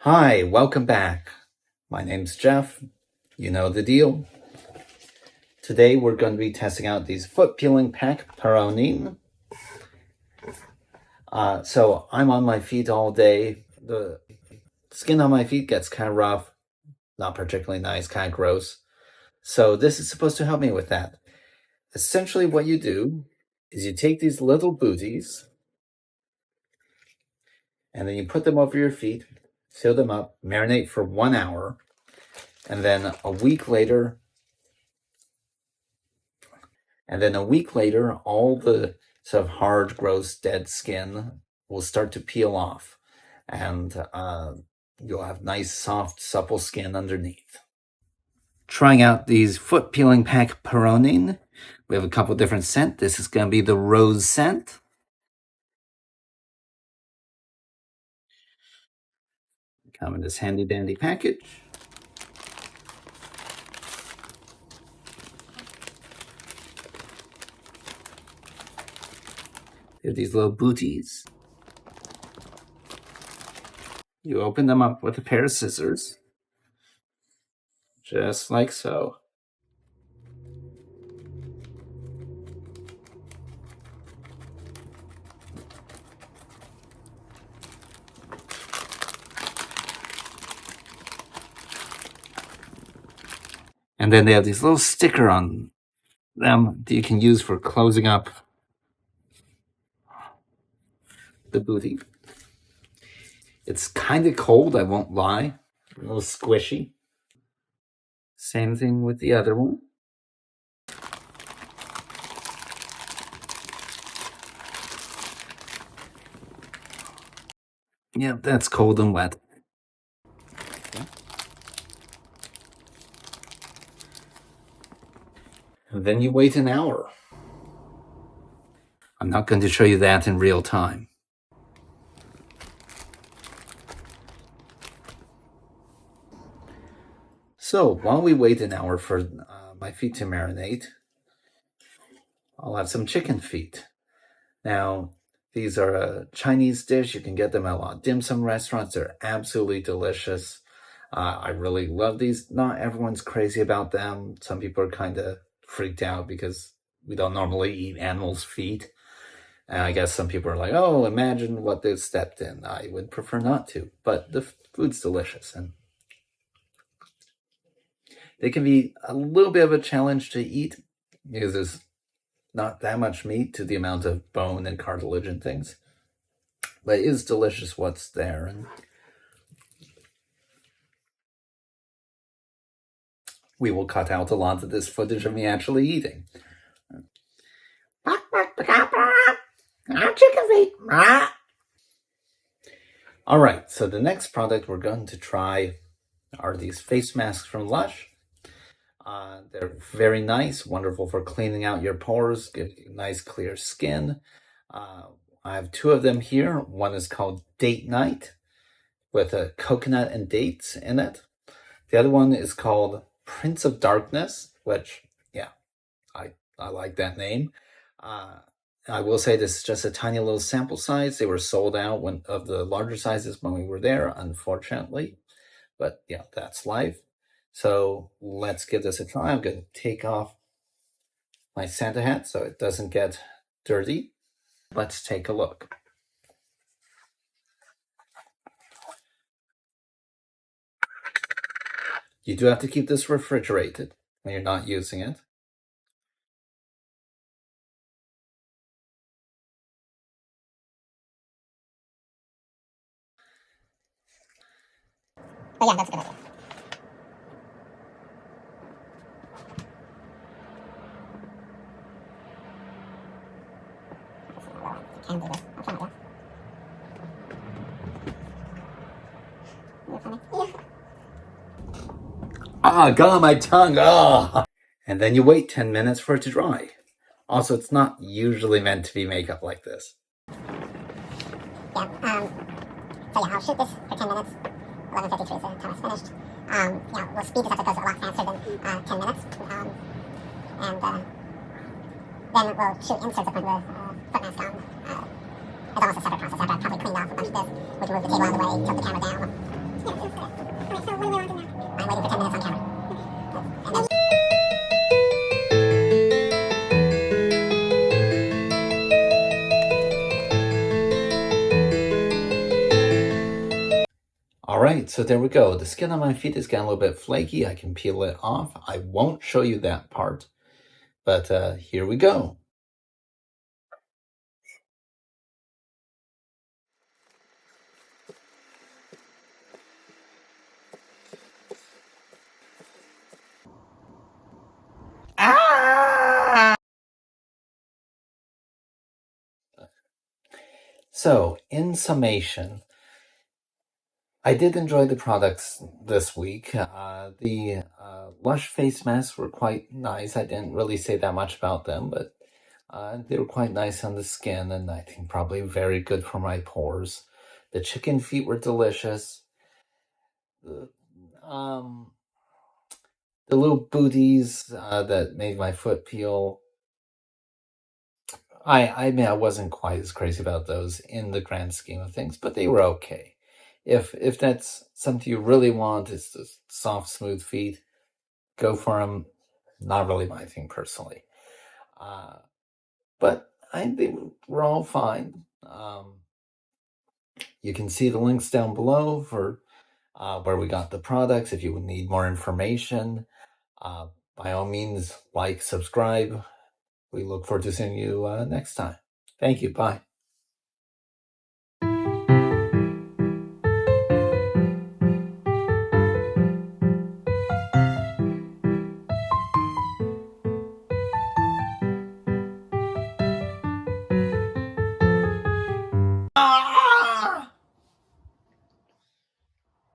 Hi, welcome back. My name's Jeff. You know the deal. Today we're going to be testing out these Foot Peeling Pack Perorin. So I'm on my feet all day. The skin on my feet gets kind of rough, not particularly nice, kind of gross. So this is supposed to help me with that. Essentially what you do is you take these little booties and then you put them over your feet, seal them up, marinate for 1 hour, and then a week later, all the sort of hard, gross, dead skin will start to peel off, and you'll have nice, soft, supple skin underneath. Trying out these Foot Peeling Pack Perorin. We have a couple different scents. This is going to be the rose scent. Come in this handy dandy package. They're these little booties. You open them up with a pair of scissors, just like so. And then they have these little sticker on them that you can use for closing up the booty. It's kind of cold, I won't lie. A little squishy. Same thing with the other one. Yeah, that's cold and wet. And then you wait an hour. I'm not going to show you that in real time. So while we wait an hour for my feet to marinate, I'll have some chicken feet. Now, these are a Chinese dish. You can get them at a lot of dim sum restaurants. They're absolutely delicious. I really love these. Not everyone's crazy about them. Some people are kind of freaked out because we don't normally eat animals' feet. And I guess some people are like, oh, imagine what they've stepped in. I would prefer not to, but the food's delicious. And they can be a little bit of a challenge to eat because there's not that much meat to the amount of bone and cartilage and things. But it is delicious what's there. And we will cut out a lot of this footage of me actually eating. Chicken feet. All right, so the next product we're going to try are these face masks from Lush. They're very nice, wonderful for cleaning out your pores, give you nice clear skin. I have two of them here. One is called Date Night with a coconut and dates in it. The other one is called Prince of Darkness, which, yeah, I like that name. I will say this is just a tiny little sample size. They were sold out of the larger sizes when we were there, unfortunately. But yeah, that's life. So let's give this a try. I'm going to take off my Santa hat so it doesn't get dirty. Let's take a look. You do have to keep this refrigerated when you're not using it. Oh yeah, that's a good idea. Can do this. I'll try it. You're funny. Yeah. Ah, got on my tongue. Ah. And then you wait 10 minutes for it to dry. Also, it's not usually meant to be makeup like this. Yeah, so yeah, I'll shoot this for 10 minutes. 11:53 is the time it's finished. Yeah, we'll speed this up. It goes a lot faster than 10 minutes. And then we'll shoot inserts to put the foot mask on. It's almost a separate process. After I've probably cleaned off a bunch of this, we can move the table out of the way, tilt the camera down. Yeah, All right, so there we go. The skin on my feet is getting a little bit flaky. I can peel it off. I won't show you that part, but here we go. Ah! So, in summation, I did enjoy the products this week. The Lush face masks were quite nice. I didn't really say that much about them, but they were quite nice on the skin, and I think probably very good for my pores. The chicken feet were delicious. Um, the little booties that made my foot peel. I mean, I wasn't quite as crazy about those in the grand scheme of things, but they were okay. If that's something you really want, it's just soft, smooth feet, go for them. Not really my thing personally, but they were all fine. You can see the links down below for where we got the products. If you need more information, by all means, like, subscribe. We look forward to seeing you next time. Thank you. Bye.